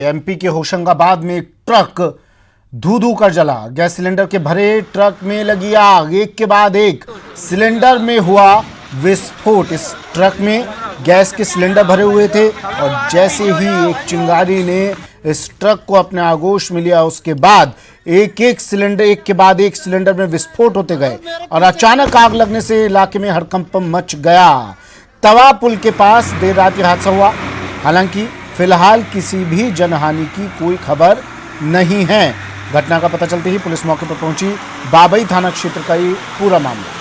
MP के होशंगाबाद में एक ट्रक धू धू कर जला। गैस सिलेंडर के भरे ट्रक में लगी आग, एक के बाद एक सिलेंडर में हुआ विस्फोट। इस ट्रक में गैस के सिलेंडर भरे हुए थे और जैसे ही एक चिंगारी ने इस ट्रक को अपने आगोश में लिया, उसके बाद एक के बाद एक सिलेंडर में विस्फोट होते गए और अचानक आग लगने से इलाके में हड़कंप मच गया। तवा पुल के पास देर रात यह हादसा हुआ। हालांकि फिलहाल किसी भी जनहानि की कोई खबर नहीं है। घटना का पता चलते ही पुलिस मौके पर पहुंची। बाबई थाना क्षेत्र का ये पूरा मामला।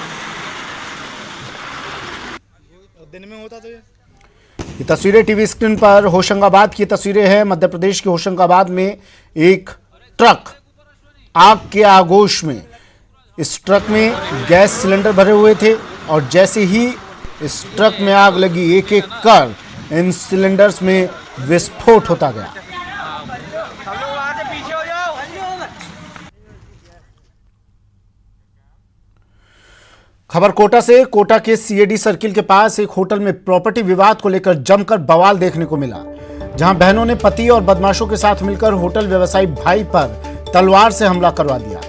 दिन में होता तो ये तस्वीरें टीवी स्क्रीन पर होशंगाबाद की तस्वीरें हैं। मध्य प्रदेश के होशंगाबाद में एक ट्रक आग के आगोश में, इस ट्रक में गैस सिलेंडर भरे हुए थे और जैसे ही इस ट्रक में आग लगी, एक एक कर इन सिलेंडर्स में विस्फोट होता गया। खबर कोटा से। कोटा के सीएडी सर्किल के पास एक होटल में प्रॉपर्टी विवाद को लेकर जमकर बवाल देखने को मिला, जहां बहनों ने पति और बदमाशों के साथ मिलकर होटल व्यवसायी भाई पर तलवार से हमला करवा दिया।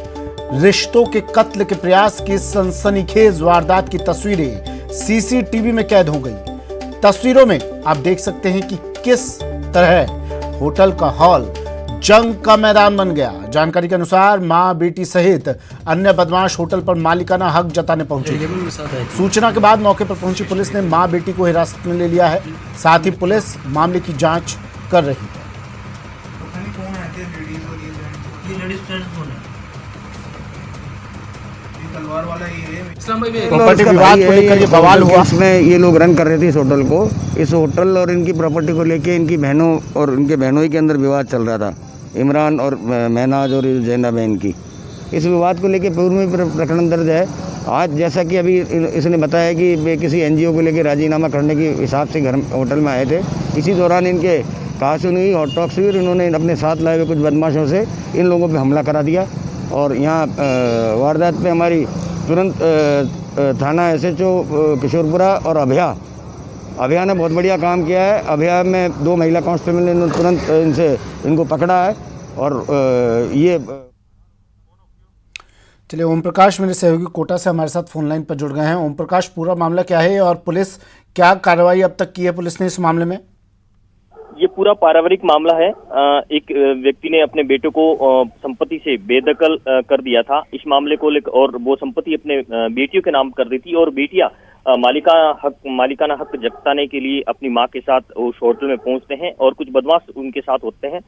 रिश्तों के कत्ल के प्रयास की सनसनीखेज वारदात की तस्वीरें सीसीटीवी में कैद हो गई। तस्वीरों में आप देख सकते हैं कि किस तरह होटल का हॉल जंग का मैदान बन गया। जानकारी के अनुसार मां बेटी सहित अन्य बदमाश होटल पर मालिकाना हक जताने पहुंचे। सूचना के बाद मौके पर पहुंची पुलिस ने मां बेटी को हिरासत में ले लिया है। साथ ही पुलिस मामले की जांच कर रही है। प्रॉपर्टी विवाद को लेकर ये बवाल हुआ। इसमें ये लोग रन कर रहे थे इस होटल को। इस होटल और इनकी प्रॉपर्टी को लेके इनकी बहनों और इनके बहनों के अंदर विवाद चल रहा था, इमरान और महनाज और जैना बहन की। इस विवाद को लेके पूर्व में प्रकरण दर्ज है। आज जैसा कि अभी इसने बताया कि वे किसी एनजीओ को लेके राजीनामा करने के हिसाब से घर होटल में आए थे। इसी दौरान इनके कहा सुनी हुई, हॉट टॉक्स हुई और इन्होंने अपने साथ लाए हुए कुछ बदमाशों से इन लोगों पर हमला करा दिया। और यहाँ वारदात पे हमारी तुरंत थाना एसएचओ किशोरपुरा और अभया ने बहुत बढ़िया काम किया है। अभया में 2 महिला कांस्टेबल ने तुरंत इनको पकड़ा है। और ये चलिए, ओम प्रकाश मेरे सहयोगी कोटा से हमारे साथ फोन लाइन पर जुड़ गए हैं। ओम प्रकाश, पूरा मामला क्या है और पुलिस क्या कार्रवाई अब तक की है पुलिस ने इस मामले में? ये पूरा पारिवारिक मामला है। एक व्यक्ति ने अपने बेटे को संपत्ति से बेदखल कर दिया था। इस मामले को लेकर, और वो संपत्ति अपने बेटियों के नाम कर दी थी और बेटियां मालिकाना हक जताने के लिए अपनी मां के साथ उस होटल में पहुंचते हैं और कुछ बदमाश उनके साथ होते हैं।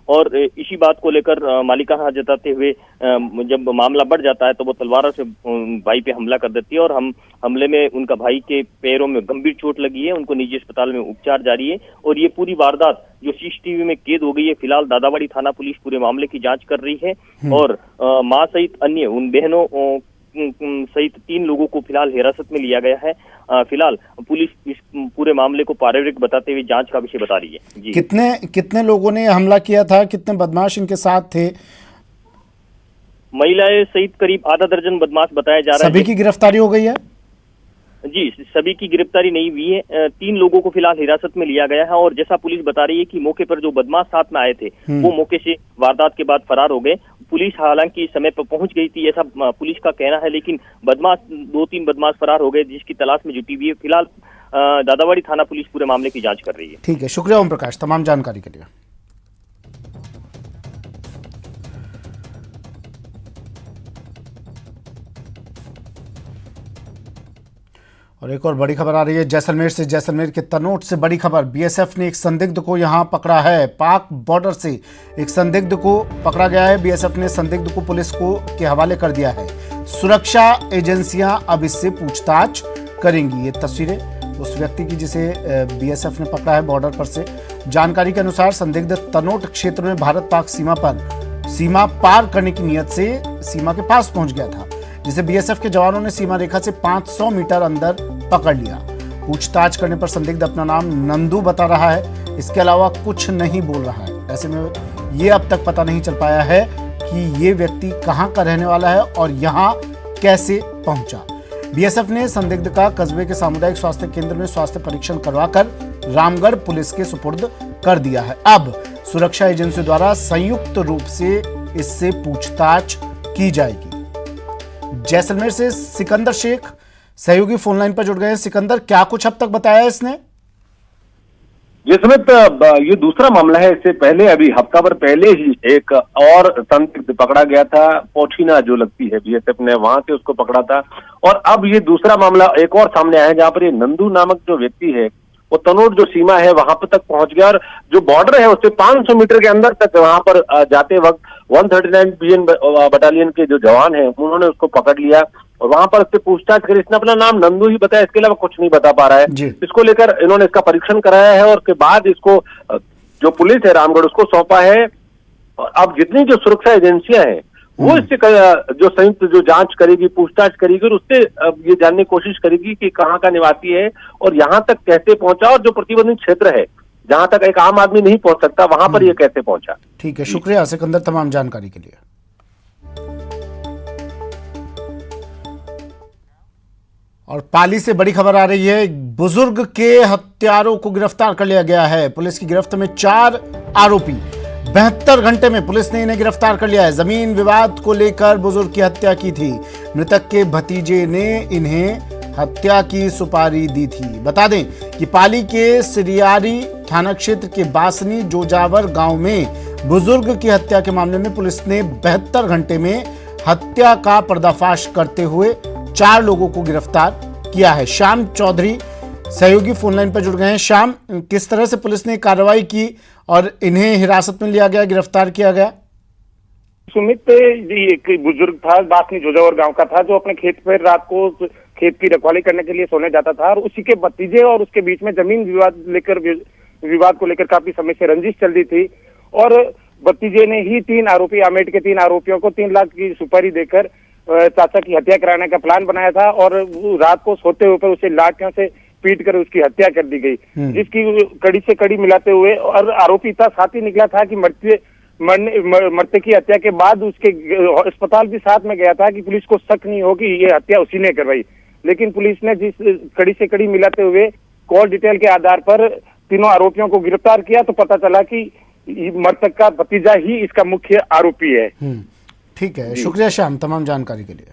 और इसी बात को लेकर मालिकाना हक जताते हुए जब मामला बढ़ जाता है तो वो तलवार से भाई पे हमला कर देती है और हमले में उनका भाई के पैरों में गंभीर चोट लगी है। उनको निजी अस्पताल में उपचार जारी है और ये पूरी वारदात जो सीसीटीवी में कैद हो गई है। फिलहाल दादावाड़ी थाना पुलिस पूरे मामले की जांच कर रही है और मां सहित अन्य उन बहनों सहित 3 लोगों को फिलहाल हिरासत में लिया गया है। फिलहाल पुलिस इस पूरे मामले को पारिवारिक बताते हुए जांच का विषय बता रही है। जी, कितने लोगों ने हमला किया था? कितने बदमाश इनके साथ थे? महिलाएं सहित करीब आधा दर्जन बदमाश बताया जा रहा है। सभी की गिरफ्तारी हो गई है? जी, सभी की गिरफ्तारी नहीं हुई है। 3 लोगों को फिलहाल हिरासत में लिया गया है और जैसा पुलिस बता रही है कि मौके पर जो बदमाश साथ में आए थे वो मौके से वारदात के बाद फरार हो गए। पुलिस हालांकि समय पर पहुंच गई थी, ऐसा पुलिस का कहना है, लेकिन 2-3 बदमाश फरार हो गए जिसकी तलाश में जुटी हुई है। फिलहाल दादावाड़ी थाना पुलिस पूरे मामले की जांच कर रही है। ठीक है, शुक्रिया ओम प्रकाश तमाम जानकारी के लिए। और एक और बड़ी खबर आ रही है जैसलमेर से। जैसलमेर के तनोट से बड़ी खबर। बीएसएफ ने एक संदिग्ध को यहां पकड़ा है। पाक बॉर्डर से एक संदिग्ध को पकड़ा गया है। बीएसएफ ने संदिग्ध को पुलिस को के हवाले कर दिया है। सुरक्षा एजेंसियां अब इससे पूछताछ करेंगी। ये तस्वीरें उस व्यक्ति की जिसे बीएसएफ ने पकड़ा है बॉर्डर पर से। जानकारी के अनुसार संदिग्ध तनोट क्षेत्र में भारत पाक सीमा पार करने की नियत से सीमा के पास पहुंच गया था, जिसे बीएसएफ के जवानों ने सीमा रेखा से 500 मीटर अंदर पकड़ लिया। पूछताछ करने पर संदिग्ध अपना नाम नंदू बता रहा है, इसके अलावा कुछ नहीं बोल रहा है। ऐसे में ये अब तक पता नहीं चल पाया है कि ये व्यक्ति कहां का रहने वाला है और यहां कैसे पहुंचा। बीएसएफ ने संदिग्ध का कस्बे के सामुदायिक स्वास्थ्य केंद्र में स्वास्थ्य परीक्षण करवाकर रामगढ़ पुलिस के सुपुर्द कर दिया है। अब सुरक्षा एजेंसी द्वारा संयुक्त रूप से इससे पूछताछ की जाएगी। जैसलमेर से सिकंदर शेख सहयोगी फोनलाइन पर जुड़ गए हैं। सिकंदर, क्या कुछ अब तक बताया इसने? ये समित ये दूसरा मामला है। इससे पहले अभी हफ्ता भर पहले ही एक और संदिग्ध पकड़ा गया था, पोठीना जो लगती है, बीएसएफ ने वहां से उसको पकड़ा था। और अब ये दूसरा मामला एक और सामने आया है जहां पर ये नंदू नामक जो व्यक्ति है वो तनोट जो सीमा है वहां पर तक पहुंच गया और जो बॉर्डर है उससे 500 मीटर के अंदर तक वहां पर जाते वक्त 139 बीएन बटालियन के जो जवान हैं उन्होंने उसको पकड़ लिया और वहां पर उससे पूछताछ करी। इसने अपना नाम नंदू ही बताया, इसके अलावा कुछ नहीं बता पा रहा है। इसको लेकर इन्होंने इसका परीक्षण कराया है और उसके बाद इसको जो पुलिस है रामगढ़ उसको सौंपा है। और अब जितनी जो सुरक्षा एजेंसियां हैं वो इससे जो संयुक्त जो जांच करेगी, पूछताछ करेगी और उससे ये जानने की कोशिश करेगी कि कहाँ का निवासी है और यहाँ तक कैसे पहुंचा और जो प्रतिबंधित क्षेत्र है जहां तक एक आम आदमी नहीं पहुंच सकता वहां पर ये कैसे पहुंचा। ठीक है, शुक्रिया सिकंदर तमाम जानकारी के लिए। और पाली से बड़ी खबर आ रही है। एक बुजुर्ग के हत्यारों को गिरफ्तार कर लिया गया है। पुलिस की गिरफ्त में 4 आरोपी। 72 घंटे में पुलिस ने इन्हें गिरफ्तार कर लिया है। जमीन विवाद को लेकर बुजुर्ग की हत्या की थी। मृतक के भतीजे ने इन्हें हत्या की सुपारी दी थी। बता दें कि पाली के सिरियारी थाना क्षेत्र के बासनी जोजावर गांव में बुजुर्ग की हत्या के मामले में पुलिस ने 72 घंटे में हत्या का पर्दाफाश करते हुए 4 लोगों को गिरफ्तार किया है। श्याम चौधरी सहयोगी फोनलाइन पर जुड़ गए हैं। श्याम, किस तरह से पुलिस ने कार्रवाई की और इन्हें हिरासत में लिया गया, गिरफ्तार किया गया? सुमित जी एक बुजुर्ग था, बासनी जोजावर गांव का था, जो अपने खेत पर रात को खेत की रखवाली करने के लिए सोने जाता था और उसी के भतीजे और उसके बीच में जमीन विवाद को लेकर काफी समय से रंजिश चल रही थी और भतीजे ने ही 3 आरोपी आमेट के 3 आरोपियों को 3 लाख की सुपारी देकर चाचा की हत्या कराने का प्लान बनाया था और रात को सोते हुए उसे लाठियों से पीट कर उसकी हत्या कर दी गई, जिसकी कड़ी से कड़ी मिलाते हुए और आरोपी इतना साथी निकला था कि मरते की हत्या के बाद उसके अस्पताल भी साथ में गया था कि पुलिस को शक नहीं हो कि ये हत्या उसी ने करवाई। लेकिन पुलिस ने जिस कड़ी से कड़ी मिलाते हुए कॉल डिटेल के आधार पर तीनों आरोपियों को गिरफ्तार किया तो पता चला कि मृतक का भतीजा ही इसका मुख्य आरोपी है। ठीक है, शुक्रिया श्याम तमाम जानकारी के लिए।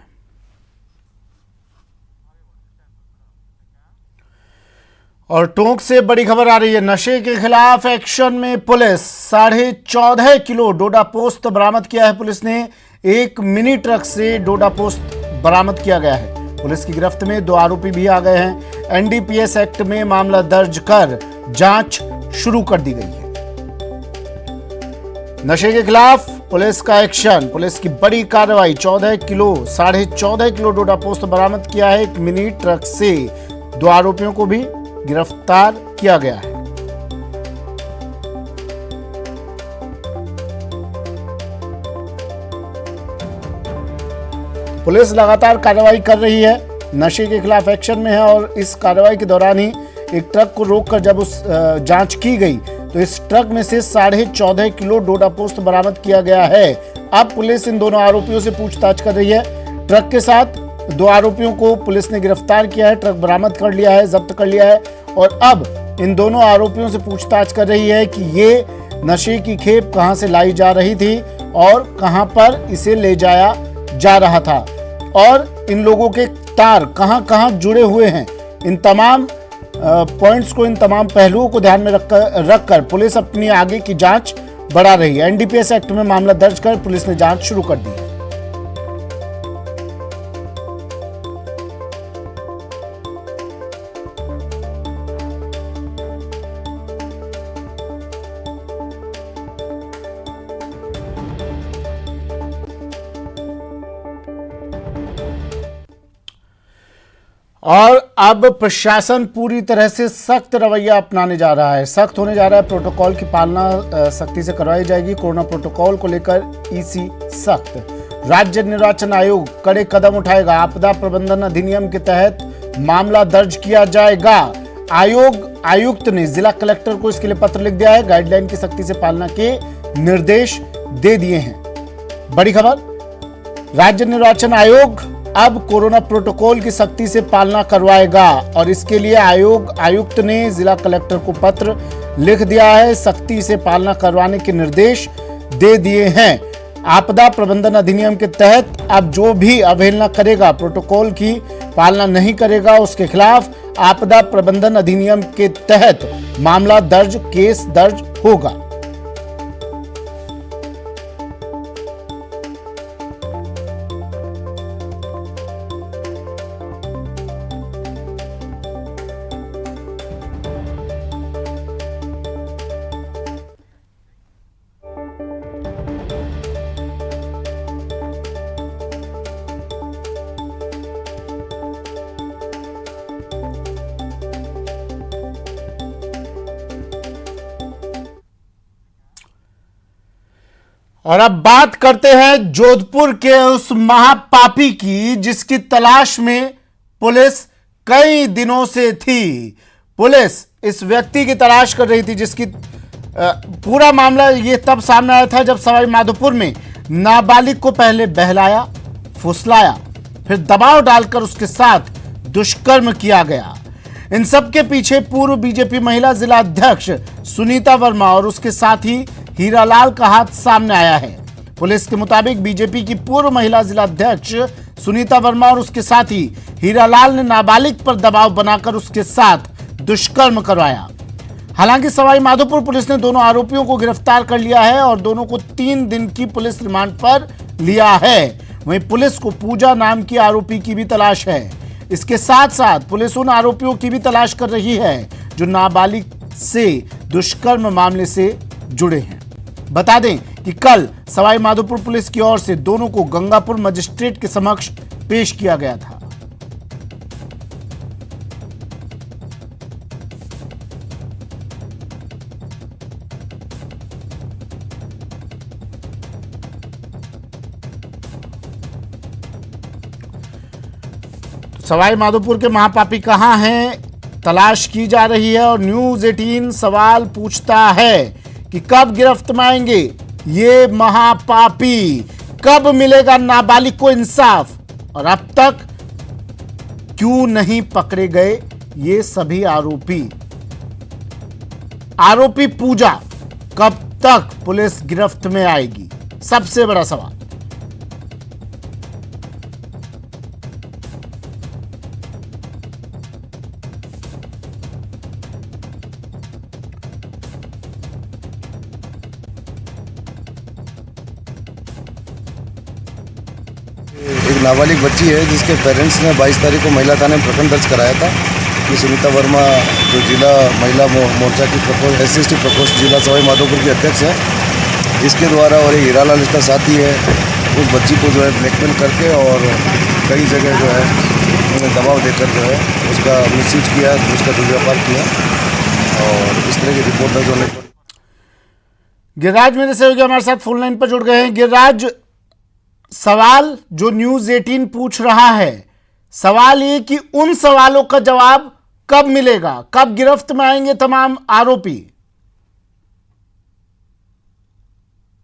और टोंक से बड़ी खबर आ रही है। नशे के खिलाफ एक्शन में पुलिस 14.5 किलो डोडा पोस्त बरामद किया है। पुलिस ने एक मिनी ट्रक से डोडा पोस्त बरामद किया गया है। पुलिस की गिरफ्त में 2 आरोपी भी आ गए हैं। एनडीपीएस एक्ट में मामला दर्ज कर जांच शुरू कर दी गई है। नशे के खिलाफ पुलिस का एक्शन, पुलिस की बड़ी कार्रवाई। 14.5 किलो डोडा पोस्त बरामद किया है। एक मिनी ट्रक से 2 आरोपियों को भी गिरफ्तार किया गया है। पुलिस लगातार कार्रवाई कर रही है, नशे के खिलाफ एक्शन में है और इस कार्रवाई के दौरान ही एक ट्रक को रोककर जब उस जांच की गई तो इस ट्रक में से 14.5 किलो डोडा पोस्त बरामद किया गया है। अब पुलिस इन दोनों आरोपियों से पूछताछ कर रही है। ट्रक के साथ 2 आरोपियों को पुलिस ने गिरफ्तार किया है, ट्रक बरामद कर लिया है, जब्त कर लिया है और अब इन दोनों आरोपियों से पूछताछ कर रही है कि ये नशे की खेप कहां से लाई जा रही थी और कहां पर इसे ले जाया जा रहा था और इन लोगों के तार कहां जुड़े हुए हैं। इन तमाम पॉइंट्स को, इन तमाम पहलुओं को ध्यान में रखकर पुलिस अपनी आगे की जांच बढ़ा रही है। एनडीपीएस एक्ट में मामला दर्ज कर पुलिस ने जांच शुरू कर दी है। और अब प्रशासन पूरी तरह से सख्त रवैया अपनाने जा रहा है, सख्त होने जा रहा है। प्रोटोकॉल की पालना सख्ती से करवाई जाएगी। कोरोना प्रोटोकॉल को लेकर ईसी सख्त। राज्य निर्वाचन आयोग कड़े कदम उठाएगा। आपदा प्रबंधन अधिनियम के तहत मामला दर्ज किया जाएगा। आयुक्त ने जिला कलेक्टर को इसके लिए पत्र लिख दिया है। गाइडलाइन की सख्ती से पालना के निर्देश दे दिए हैं। बड़ी खबर, राज्य निर्वाचन आयोग अब कोरोना प्रोटोकॉल की सख्ती से पालना करवाएगा और इसके लिए आयुक्त ने जिला कलेक्टर को पत्र लिख दिया है, सख्ती से पालना करवाने के निर्देश दे दिए हैं। आपदा प्रबंधन अधिनियम के तहत अब जो भी अवहेलना करेगा, प्रोटोकॉल की पालना नहीं करेगा, उसके खिलाफ आपदा प्रबंधन अधिनियम के तहत मामला दर्ज, केस दर्ज होगा। और अब बात करते हैं जोधपुर के उस महापापी की, जिसकी तलाश में पुलिस कई दिनों से थी। पुलिस इस व्यक्ति की तलाश कर रही थी, जिसकी पूरा मामला ये तब सामने आया था जब सवाई माधोपुर में नाबालिग को पहले बहलाया, फुसलाया, फिर दबाव डालकर उसके साथ दुष्कर्म किया गया। इन सब के पीछे पूर्व बीजेपी महिला जिला अध्यक्ष सुनीता वर्मा और उसके साथी हीरालाल का हाथ सामने आया है। पुलिस के मुताबिक बीजेपी की पूर्व महिला जिला अध्यक्ष सुनीता वर्मा और उसके साथी हीरालाल ने नाबालिग पर दबाव बनाकर उसके साथ दुष्कर्म करवाया। हालांकि सवाई माधोपुर पुलिस ने दोनों आरोपियों को गिरफ्तार कर लिया है और दोनों को 3 दिन की पुलिस रिमांड पर लिया है। वहीं पुलिस को पूजा नाम की आरोपी की भी तलाश है। इसके साथ साथ पुलिस उन आरोपियों की भी तलाश कर रही है जो नाबालिग से दुष्कर्म मामले से जुड़े हैं। बता दें कि कल सवाई माधोपुर पुलिस की ओर से दोनों को गंगापुर मजिस्ट्रेट के समक्ष पेश किया गया था। सवाई माधोपुर के महापापी कहां हैं, तलाश की जा रही है और न्यूज 18 सवाल पूछता है कि कब गिरफ्त में आएंगे ये महापापी, कब मिलेगा नाबालिग को इंसाफ, और अब तक क्यों नहीं पकड़े गए ये सभी आरोपी। आरोपी पूजा कब तक पुलिस गिरफ्त में आएगी, सबसे बड़ा सवाल। एक नाबालिग बच्ची है जिसके पेरेंट्स ने 22 तारीख को महिला थाने में प्रकरण दर्ज कराया था कि सुनीता वर्मा जो जिला महिला मोर्चा की SC/ST प्रकोष्ठ जिला सवाई माधोपुर की अध्यक्ष है, इसके द्वारा और एक हीरालाल इसका साथी है, उस बच्ची को जो है ब्लैकमेल करके और कई जगह जो है उन्हें दबाव देकर जो है उसका मिसयूज किया, उसका दुर्व्यापार किया और इस तरह की रिपोर्ट दर्ज होने पर गिरिराज मेरे सहयोगी हमारे साथ फोन लाइन पर जुड़ गए हैं। गिरिराज, सवाल जो न्यूज 18 पूछ रहा है, सवाल ये कि उन सवालों का जवाब कब मिलेगा, कब गिरफ्त में आएंगे तमाम आरोपी।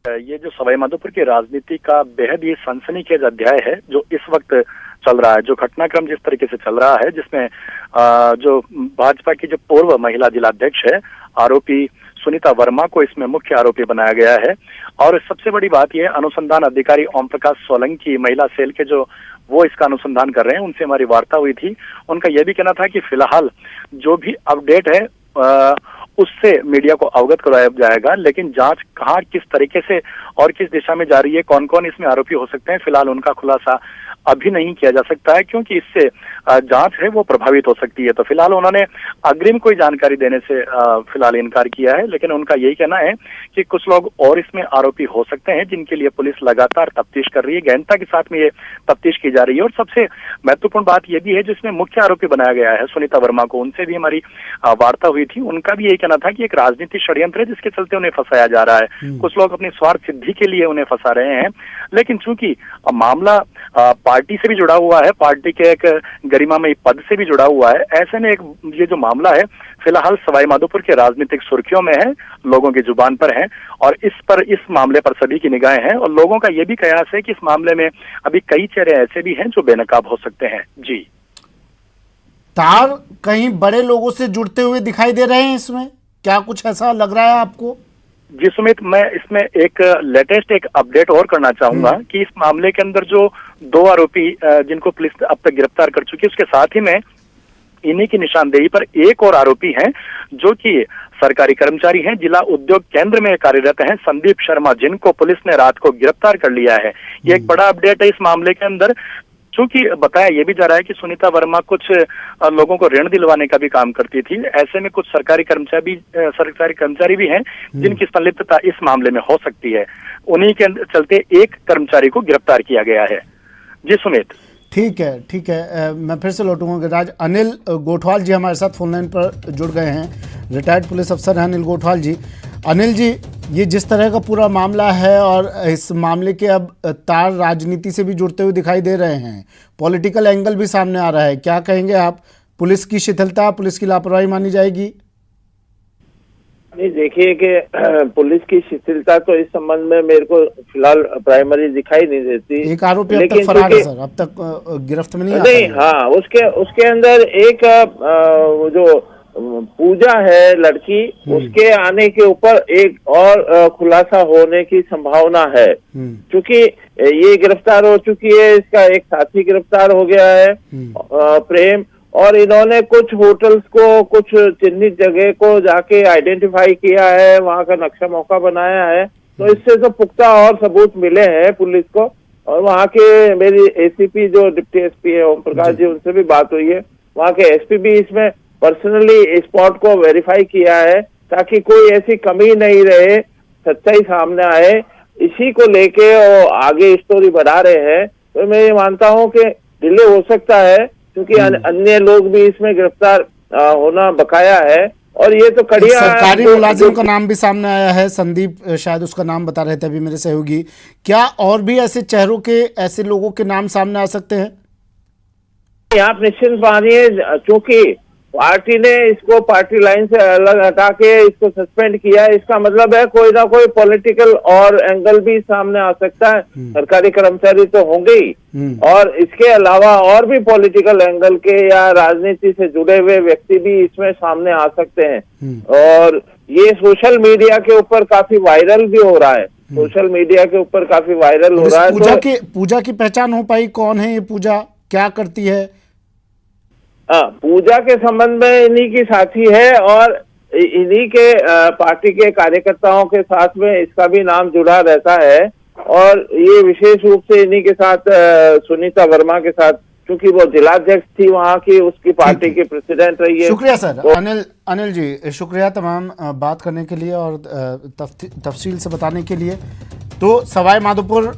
ये जो सवाई माधोपुर की राजनीति का बेहद ही सनसनीखेज अध्याय है जो इस वक्त चल रहा है, जो घटनाक्रम जिस तरीके से चल रहा है, जिसमें जो भाजपा की जो पूर्व महिला जिलाध्यक्ष है आरोपी सुनीता वर्मा को इसमें मुख्य आरोपी बनाया गया है। और सबसे बड़ी बात यह, अनुसंधान अधिकारी ओम प्रकाश सोलंकी महिला सेल के जो वो इसका अनुसंधान कर रहे हैं, उनसे हमारी वार्ता हुई थी। उनका यह भी कहना था कि फिलहाल जो भी अपडेट है उससे मीडिया को अवगत कराया जाएगा, लेकिन जांच कहाँ किस तरीके से और किस दिशा में जा रही है, कौन कौन इसमें आरोपी हो सकते हैं, फिलहाल उनका खुलासा अभी नहीं किया जा सकता है, क्योंकि इससे जांच है वो प्रभावित हो सकती है। तो फिलहाल उन्होंने अग्रिम कोई जानकारी देने से फिलहाल इनकार किया है, लेकिन उनका यही कहना है कि कुछ लोग और इसमें आरोपी हो सकते हैं जिनके लिए पुलिस लगातार तफ्तीश कर रही है, गहनता के साथ में ये तफ्तीश की जा रही है। और सबसे महत्वपूर्ण बात यह भी है, जिसमें मुख्य आरोपी बनाया गया है सुनीता वर्मा को, उनसे भी हमारी वार्ता हुई थी। उनका भी यही कहना था कि एक राजनीतिक षड्यंत्र है जिसके चलते उन्हें फंसाया जा रहा है। कुछ लोग अपनी स्वार्थ सिद्धि के लिए उन्हें फंसा रहे हैं, लेकिन चूंकि मामला पार्टी से भी जुड़ा हुआ है, पार्टी के एक गरिमामयी पद से भी जुड़ा हुआ है, ऐसे में एक ये जो मामला है फिलहाल सवाई माधोपुर के राजनीतिक सुर्खियों में है, लोगों की जुबान पर है और इस मामले पर सभी की निगाहें हैं। और लोगों का ये भी कयास है कि इस मामले में अभी कई चेहरे ऐसे भी हैं जो बेनकाब हो सकते हैं। जी, तार कहीं बड़े लोगों से जुड़ते हुए दिखाई दे रहे हैं इसमें, क्या कुछ ऐसा लग रहा है आपको? जी सुमित, मैं इसमें एक लेटेस्ट एक अपडेट और करना चाहूंगा कि इस मामले के अंदर जो 2 आरोपी जिनको पुलिस अब तक गिरफ्तार कर चुकी है, उसके साथ ही में इन्हीं की निशानदेही पर एक और आरोपी हैं जो कि सरकारी कर्मचारी हैं, जिला उद्योग केंद्र में कार्यरत हैं, संदीप शर्मा, जिनको पुलिस ने रात को गिरफ्तार कर लिया है। ये एक बड़ा अपडेट है इस मामले के अंदर, क्योंकि बताया ये भी जा रहा है कि सुनीता वर्मा कुछ लोगों को ऋण दिलवाने का भी काम करती थी। ऐसे में कुछ सरकारी कर्मचारी भी हैं जिनकी संलिप्तता इस मामले में हो सकती है। उन्हीं के चलते एक कर्मचारी को गिरफ्तार किया गया है। जी सुमित। ठीक है। मैं फिर से लौटूंगा राज। अनिल गोठवाल जी हमारे साथ फोन लाइन पर जुड़ गए हैं, रिटायर्ड पुलिस अफसर हैं अनिल गोठवाल जी। अनिल जी, ये जिस तरह का पूरा मामला है और इस मामले के अब तार राजनीति से भी जुड़ते हुए दिखाई दे रहे हैं, पॉलिटिकल एंगल भी सामने आ रहा है, क्या कहेंगे आप? पुलिस की शिथिलता, पुलिस की लापरवाही मानी जाएगी? नहीं, देखिए कि पुलिस की शिथिलता तो इस संबंध में मेरे को फिलहाल प्राइमरी दिखाई नहीं देती। एक आरोपी अब तक फरार है सर, अब तक गिरफ्त में नहीं नहीं, हाँ, उसके अंदर एक जो पूजा है लड़की, उसके आने के ऊपर एक और खुलासा होने की संभावना है, क्योंकि ये गिरफ्तार हो चुकी है, इसका एक साथी गिरफ्तार हो गया है प्रेम, और इन्होंने कुछ होटल्स को, कुछ चिन्हित जगह को जाके आइडेंटिफाई किया है, वहाँ का नक्शा मौका बनाया है। तो इससे तो पुख्ता और सबूत मिले हैं पुलिस को। और वहाँ के मेरी एसीपी जो डिप्टी एसपी है ओम प्रकाश जी, उनसे भी बात हुई है, वहाँ के एसपी भी इसमें पर्सनली स्पॉट को वेरीफाई किया है ताकि कोई ऐसी कमी नहीं रहे, सच्चाई सामने आए। इसी को लेके वो आगे स्टोरी बढ़ा रहे हैं। तो मैं ये मानता हूँ कि डिले हो सकता है, क्योंकि अन्य लोग भी इसमें गिरफ्तार होना बकाया है। और ये तो कड़िया सरकारी मुलाजिम का नाम भी सामने आया है, संदीप शायद उसका नाम बता रहे थे अभी मेरे सहयोगी। क्या और भी ऐसे चेहरों के, ऐसे लोगों के नाम सामने आ सकते हैं? आप निश्चिंत मानिए, क्योंकि पार्टी ने इसको पार्टी लाइन से अलग हटा के इसको सस्पेंड किया है, इसका मतलब है कोई ना कोई पॉलिटिकल और एंगल भी सामने आ सकता है। सरकारी कर्मचारी तो होंगे ही, और इसके अलावा और भी पॉलिटिकल एंगल के या राजनीति से जुड़े हुए व्यक्ति भी इसमें सामने आ सकते हैं। और ये सोशल मीडिया के ऊपर काफी वायरल भी हो रहा है, सोशल मीडिया के ऊपर काफी वायरल हो रहा है। पूजा की पहचान हो पाई? कौन है ये पूजा, क्या करती है? पूजा के संबंध में इन्हीं की साथी है, और इन्हीं के पार्टी के कार्यकर्ताओं के साथ में इसका भी नाम जुड़ा रहता है। और ये विशेष रूप से इन्हीं के साथ सुनीता वर्मा के साथ, क्योंकि वो जिलाध्यक्ष थी वहाँ की, उसकी पार्टी की प्रेसिडेंट रही है। शुक्रिया सर। तो अनिल जी शुक्रिया तमाम बात करने के लिए और तफसील से बताने के लिए। तो सवाई माधोपुर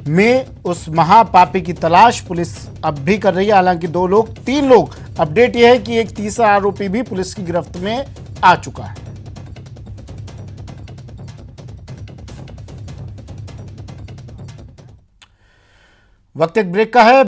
में उस महापापी की तलाश पुलिस अब भी कर रही है। हालांकि 3 लोग, अपडेट यह है कि एक तीसरा आरोपी भी पुलिस की गिरफ्त में आ चुका है। वक्त एक ब्रेक का है।